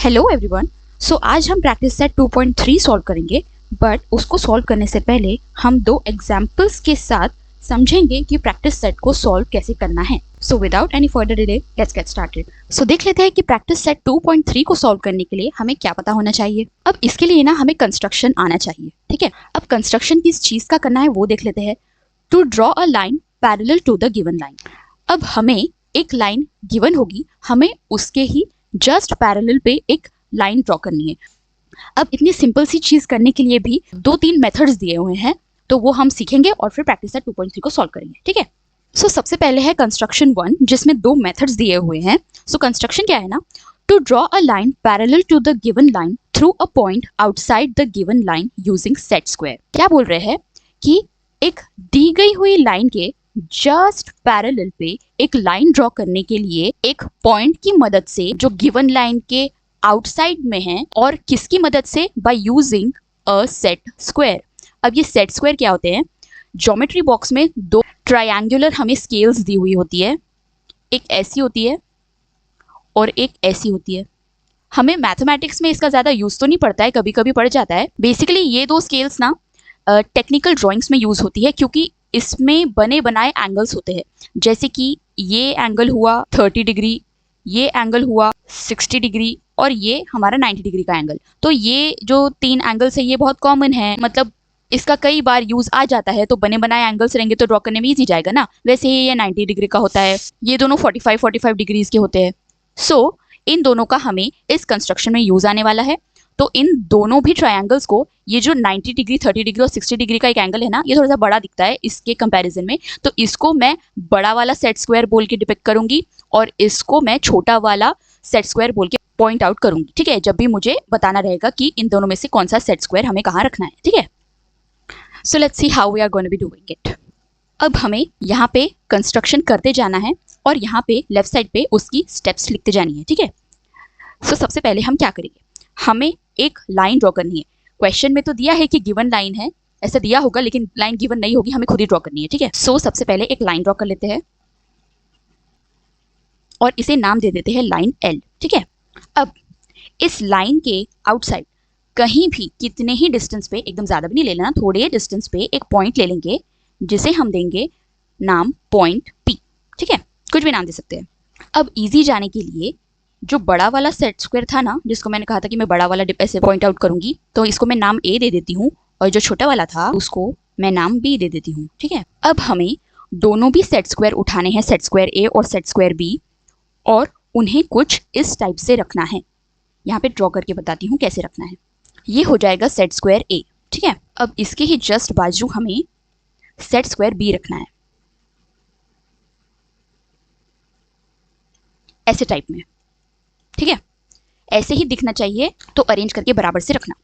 Hello everyone. सो आज हम practice set 2.3 solve करेंगे, बट उसको सॉल्व करने से पहले हम दो एग्जाम्पल्स के साथ समझेंगे कि प्रैक्टिस सेट को सॉल्व कैसे करना है। So without any further delay let's get started. So देख लेते हैं कि प्रैक्टिस सेट 2.3 को सॉल्व करने के लिए हमें क्या पता होना चाहिए। अब इसके लिए ना हमें कंस्ट्रक्शन आना चाहिए, ठीक है। अब कंस्ट्रक्शन किस चीज का करना है वो देख लेते हैं। To draw a line parallel to the given line. अब हमें एक लाइन गिवन होगी, हमें उसके ही जस्ट पैरेलल पे एक लाइन ड्रॉ करनी है। अब इतनी सिंपल सी चीज करने के लिए भी 2-3 मेथड्स दिए हुए हैं, तो वो हम सीखेंगे और फिर प्रैक्टिस सेट 2.3 को सॉल्व करेंगे, ठीक है। सो सबसे पहले है कंस्ट्रक्शन 1, जिसमें 2 मेथड्स दिए हुए हैं। सो कंस्ट्रक्शन क्या है ना, to draw a line parallel to the given line through a point outside the given line using set square. क्या बोल रहे हैं कि एक दी गई हुई लाइन के जस्ट पैरेलल पे एक लाइन ड्रॉ करने के लिए एक पॉइंट की मदद से जो गिवन लाइन के आउटसाइड में है, और किसकी मदद से, by using a set square. अब ये सेट स्क्वायर क्या होते हैं, ज्योमेट्री बॉक्स में 2 ट्रायंगुलर हमें स्केल्स दी हुई होती है, एक ऐसी होती है और एक ऐसी होती है। हमें मैथमेटिक्स में इसका ज़्यादा यूज़ तो नहीं पड़ता है, कभी कभी पड़ जाता है। बेसिकली ये 2 स्केल्स ना टेक्निकल ड्राइंग्स में यूज़ होती है, क्योंकि इसमें बने बनाए एंगल्स होते हैं। जैसे कि ये एंगल हुआ 30 डिग्री, ये एंगल हुआ 60 डिग्री और ये हमारा 90 डिग्री का एंगल। तो ये जो 3 एंगल्स है ये बहुत कॉमन है, मतलब इसका कई बार यूज आ जाता है। तो बने बनाए एंगल्स रहेंगे तो ड्रॉ करने में ईजी जाएगा ना। वैसे ही ये 90 डिग्री का होता है, ये दोनों 45 डिग्रीज के होते हैं। सो इन दोनों का हमें इस कंस्ट्रक्शन में यूज आने वाला है। तो इन दोनों भी ट्रायंगल्स को, ये जो 90 डिग्री 30 डिग्री और 60 डिग्री का एक एंगल है ना, ये थोड़ा सा बड़ा दिखता है इसके कंपैरिजन में, तो इसको मैं बड़ा वाला सेट स्क्वायर बोल के डिपिक्ट करूंगी और इसको मैं छोटा वाला सेट स्क्वायर बोल के पॉइंट आउट करूंगी, ठीक है। जब भी मुझे बताना रहेगा कि इन दोनों में से कौन सा सेट स्क्वायर हमें कहाँ रखना है, ठीक है। So let's see how we are going to be doing it. अब हमें यहाँ पे कंस्ट्रक्शन करते जाना है और यहाँ पे लेफ्ट साइड पे उसकी स्टेप्स लिखते जानी है, ठीक है। सो सबसे पहले हम क्या करेंगे, हमें एक लाइन ड्रॉ करनी है। क्वेश्चन में तो दिया है कि गिवन लाइन है, ऐसा दिया होगा, लेकिन लाइन गिवन नहीं होगी, हमें खुद ही ड्रॉ करनी है, ठीक है। सो सबसे पहले एक लाइन ड्रॉ कर लेते हैं और इसे नाम दे देते हैं लाइन एल, ठीक है। अब इस लाइन के आउटसाइड कहीं भी कितने ही डिस्टेंस पे, एकदम ज़्यादा भी नहीं ले लेना, थोड़े डिस्टेंस पे एक पॉइंट ले लेंगे जिसे हम देंगे नाम पॉइंट पी, ठीक है। कुछ भी नाम दे सकते हैं। अब इजी जाने के लिए जो बड़ा वाला सेट स्क्वायर था ना, जिसको मैंने कहा था कि मैं बड़ा वाला ऐसे पॉइंट आउट करूंगी, तो इसको मैं नाम ए दे देती हूँ और जो छोटा वाला था उसको मैं नाम बी दे देती हूँ, ठीक है। अब हमें दोनों भी सेट स्क्वायर उठाने हैं, सेट स्क्वायर ए और सेट स्क्वायर बी, और उन्हें कुछ इस टाइप से रखना है। यहाँ पे ड्रॉ करके बताती हूँ कैसे रखना है। ये हो जाएगा सेट स्क्वायर ए, ठीक है। अब इसके ही जस्ट बाजू हमें सेट स्क्वायर बी रखना है, ऐसे टाइप में, ठीक है। ऐसे ही दिखना चाहिए, तो अरेंज करके बराबर से रखना।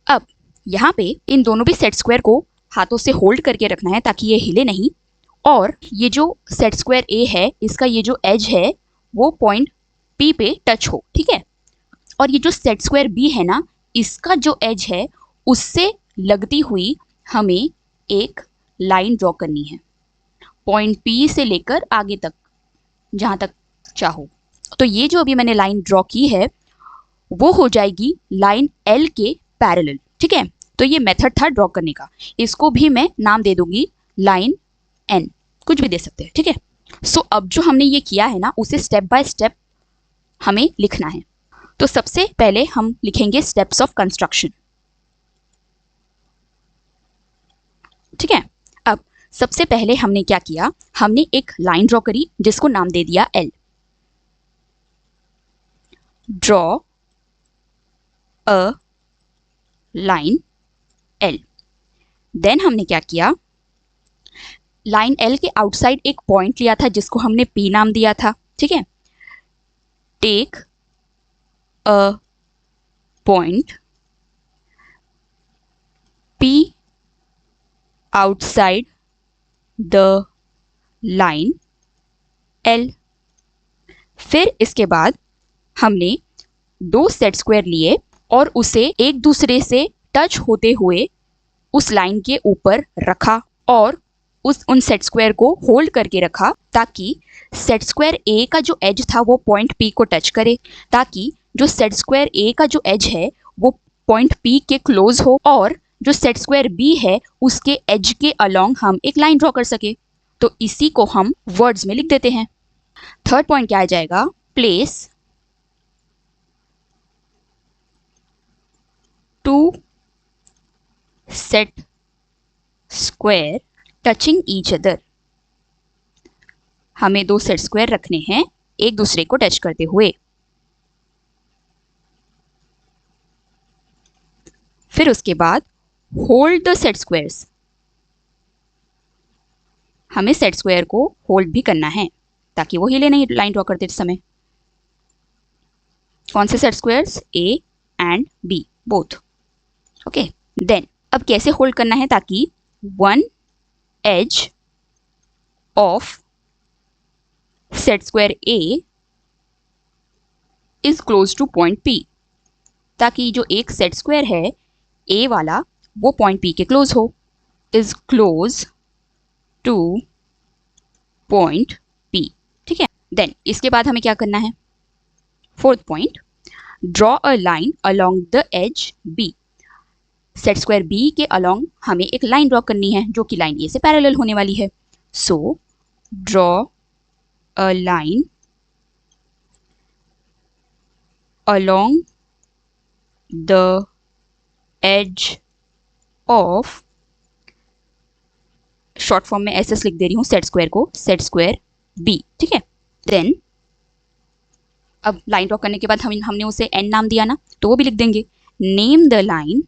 अब यहाँ पे इन दोनों भी सेट स्क्वायर को हाथों से होल्ड करके रखना है ताकि ये हिले नहीं, और ये जो सेट स्क्वायर ए है इसका ये जो एज है वो पॉइंट पी पे टच हो, ठीक है। और ये जो सेट स्क्वायर बी है ना, इसका जो एज है उससे लगती हुई हमें एक लाइन ड्रॉ करनी है, पॉइंट पी से लेकर आगे तक जहाँ तक चाहो। तो ये जो अभी मैंने लाइन ड्रॉ की है वो हो जाएगी लाइन एल के पैरेलल, ठीक है। तो ये मेथड था ड्रॉ करने का, इसको भी मैं नाम दे दूंगी लाइन एन, कुछ भी दे सकते हैं, ठीक है। सो अब जो हमने ये किया है ना, उसे स्टेप बाय स्टेप हमें लिखना है। तो सबसे पहले हम लिखेंगे स्टेप्स ऑफ कंस्ट्रक्शन, ठीक है। अब सबसे पहले हमने क्या किया, हमने एक लाइन ड्रॉ करी जिसको नाम दे दिया L. Draw a line L. Then हमने क्या किया, लाइन एल के आउटसाइड एक पॉइंट लिया था जिसको हमने पी नाम दिया था, ठीक है। Take a point P outside the line L. फिर इसके बाद हमने 2 सेट स्क्वायर लिए और उसे एक दूसरे से टच होते हुए उस लाइन के ऊपर रखा और उन सेट स्क्वायर को होल्ड करके रखा ताकि सेट स्क्वायर ए का जो एज था वो पॉइंट पी को टच करे, ताकि जो सेट स्क्वायर ए का जो एज है वो पॉइंट पी के क्लोज हो और जो सेट स्क्वायर बी है उसके एज के अलोंग हम एक लाइन ड्रॉ कर सके। तो इसी को हम वर्ड्स में लिख देते हैं। थर्ड पॉइंट क्या आ जाएगा, place two set square touching each other. हमें दो सेट स्क्वायर रखने हैं एक दूसरे को टच करते हुए। फिर उसके बाद होल्ड द सेट स्क्वायर्स, हमें सेट स्क्वायर को होल्ड भी करना है ताकि वो हिले नहीं लाइन ड्रॉ करते समय। कौन से set squares, A and B both. Okay, then अब कैसे होल्ड करना है ताकि one edge of set square A is close to point P, ताकि जो एक सेट स्क्वायर है ए वाला वो पॉइंट पी के क्लोज हो, is close to point P. ठीक है, देन इसके बाद हमें क्या करना है, fourth point, draw a line along the edge B. Set square B के अलोंग हमें एक लाइन ड्रॉ करनी है जो कि लाइन ए से पैरेलल होने वाली है। सो draw a line along the edge of, short form में एस लिख दे रही हूँ सेट स्क्वायर को, सेट स्क्वायर बी। ठीक है, देन अब लाइन ड्रॉ करने के बाद हमने उसे एन नाम दिया ना, तो वो भी लिख देंगे। Name the line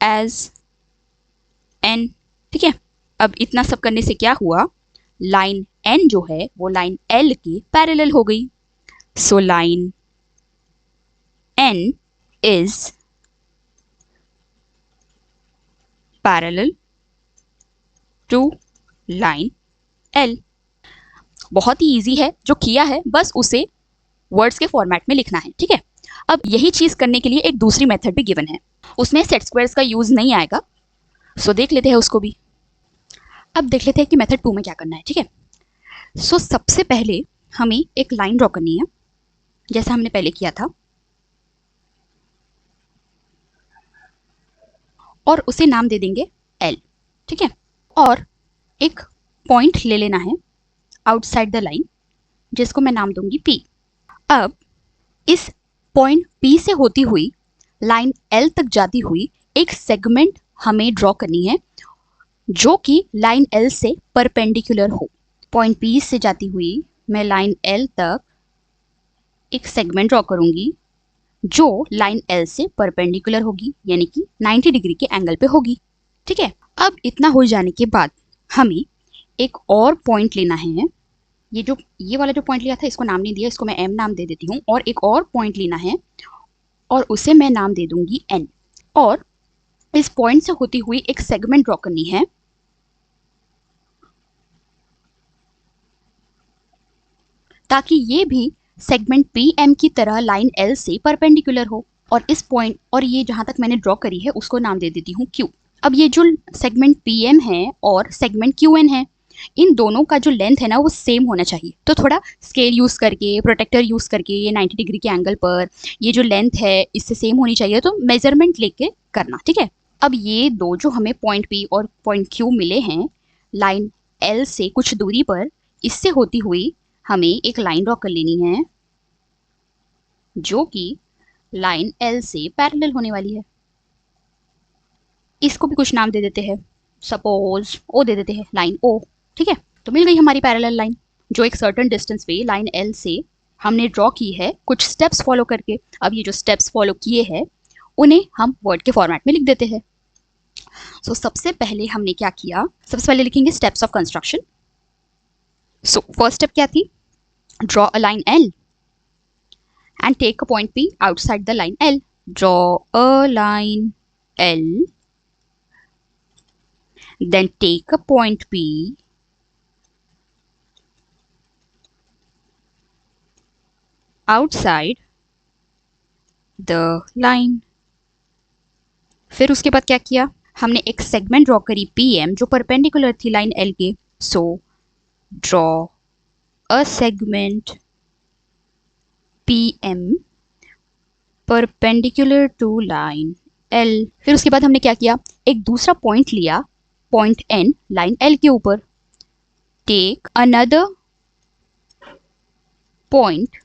as N. ठीक है, अब इतना सब करने से क्या हुआ, लाइन एन जो है वो लाइन एल के पैरेलल हो गई। So line N is parallel to line L. बहुत ही इजी है, जो किया है बस उसे वर्ड्स के फॉर्मेट में लिखना है। ठीक है, अब यही चीज करने के लिए एक दूसरी मेथड भी गिवन है, उसमें सेट स्क्वायर्स का यूज नहीं आएगा। सो देख लेते हैं उसको भी। अब देख लेते हैं कि मेथड 2 में क्या करना है। ठीक है, सो सबसे पहले हमें एक लाइन ड्रॉ करनी है जैसा हमने पहले किया था, और उसे नाम दे देंगे एल। ठीक है, और एक पॉइंट ले लेना है आउटसाइड द लाइन जिसको मैं नाम दूंगी पी। अब इस पॉइंट पी से होती हुई लाइन एल तक जाती हुई एक सेगमेंट हमें ड्रॉ करनी है जो कि लाइन एल से परपेंडिकुलर हो। पॉइंट पी से जाती हुई मैं लाइन एल तक एक सेगमेंट ड्रॉ करूंगी जो लाइन एल से परपेंडिकुलर होगी, यानी कि 90 डिग्री के एंगल पे होगी। ठीक है, अब इतना हो जाने के बाद हमें एक और पॉइंट लेना है। ये वाला जो पॉइंट लिया था इसको नाम नहीं दिया, इसको मैं एम नाम दे देती हूँ। और एक और पॉइंट लेना है और उसे मैं नाम दे दूंगी एन, और इस पॉइंट से होती हुई एक सेगमेंट ड्रॉ करनी है ताकि ये भी सेगमेंट पी एम की तरह लाइन एल से परपेंडिकुलर हो। और इस पॉइंट और ये जहां तक मैंने ड्रॉ करी है उसको नाम दे देती हूँ क्यू। अब ये जो सेगमेंट पी एम है और सेगमेंट क्यू एन है, इन दोनों का जो लेंथ है ना वो सेम होना चाहिए। तो थोड़ा स्केल यूज करके, प्रोटेक्टर यूज करके, ये 90 डिग्री के एंगल पर ये जो लेंथ है इससे सेम होनी चाहिए, तो मेजरमेंट लेके करना। ठीक है, अब ये दो जो हमें पॉइंट पी और पॉइंट क्यू मिले हैं लाइन एल से कुछ दूरी पर, इससे होती हुई हमें एक लाइन ड्रॉ कर लेनी है जो कि लाइन एल से पैरेलल होने वाली है। इसको भी कुछ नाम दे देते हैं, सपोज ओ दे देते हैं, लाइन ओ। ठीक है, तो मिल गई हमारी पैरेलल लाइन जो एक सर्टेन डिस्टेंस पे लाइन एल से हमने ड्रॉ की है कुछ स्टेप्स फॉलो करके। अब ये जो स्टेप्स फॉलो किए हैं उन्हें हम वर्ड के फॉर्मेट में लिख देते हैं। सो सबसे पहले हमने क्या किया, सबसे पहले लिखेंगे steps of construction. So first step क्या थी, draw a line L and take a point P outside the line L. Draw a line L, then take a point P outside the line. फिर उसके बाद क्या किया, हमने एक segment draw करी PM जो परपेंडिकुलर थी लाइन L के। So draw a segment PM perpendicular to line L। फिर उसके बाद हमने क्या किया, एक दूसरा पॉइंट लिया, पॉइंट N लाइन L के ऊपर। Take another point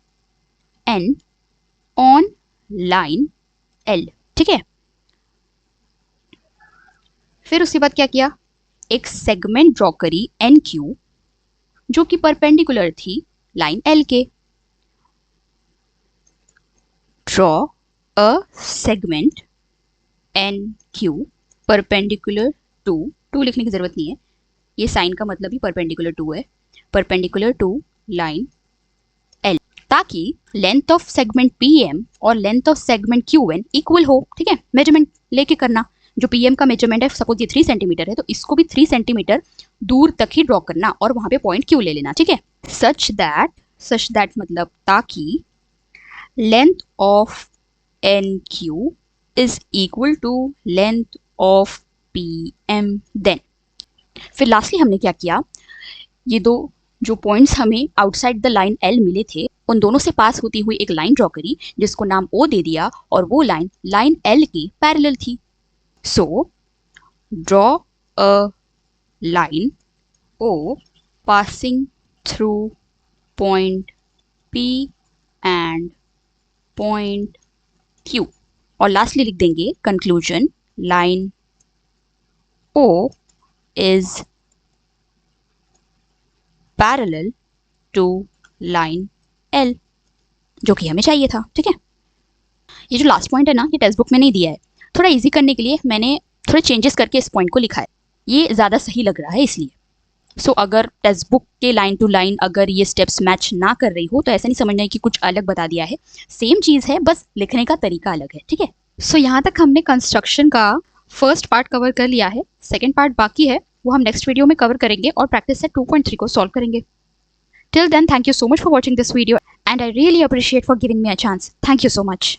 N on line L, ठीक है। फिर उसके बाद क्या किया, एक सेगमेंट ड्रॉ करी NQ जो कि परपेंडिकुलर थी लाइन L के। Draw a segment NQ perpendicular to लिखने की जरूरत नहीं है, ये साइन का मतलब ही परपेंडिकुलर टू है, परपेंडिकुलर टू लाइन L, ताकि लेंथ ऑफ सेगमेंट PM और length of segment QN equal हो, ठीक है। मेजरमेंट लेके करना, जो PM का मेजरमेंट है सपोज ये 3 सेंटीमीटर है तो इसको भी 3 सेंटीमीटर दूर तक ही ड्रॉ करना और वहां पे पॉइंट Q ले लेना, ठीक है। सच दैट मतलब ताकि length of NQ is equal to length of PM। Then फिर लास्टली हमने क्या किया, ये दो जो पॉइंट्स हमें आउटसाइड द लाइन L मिले थे उन दोनों से पास होती हुई एक लाइन ड्रॉ करी जिसको नाम O दे दिया और वो लाइन L के पैरेलल थी। सो draw a line O passing through point P and point Q और लास्टली लिख देंगे conclusion, line O is parallel to line L, जो कि हमें चाहिए था, ठीक है। ये जो लास्ट पॉइंट है ना, ये टेक्स्ट बुक में नहीं दिया है, थोड़ा इजी करने के लिए मैंने थोड़े चेंजेस करके इस पॉइंट को लिखा है, ये ज़्यादा सही लग रहा है इसलिए। सो अगर टेक्स्ट बुक के लाइन टू लाइन अगर ये स्टेप्स मैच ना कर रही हो तो ऐसा नहीं समझना है कि कुछ अलग बता दिया है, सेम चीज़ है, बस लिखने का तरीका अलग है, ठीक है। सो यहाँ तक हमने कंस्ट्रक्शन का फर्स्ट पार्ट कवर कर लिया है, सेकेंड पार्ट बाकी है, वो हम नेक्स्ट वीडियो में कवर करेंगे और प्रैक्टिस सेट 2.3 को सॉल्व करेंगे। Till then, thank you so much for watching this video and I really appreciate for giving me a chance. Thank you so much.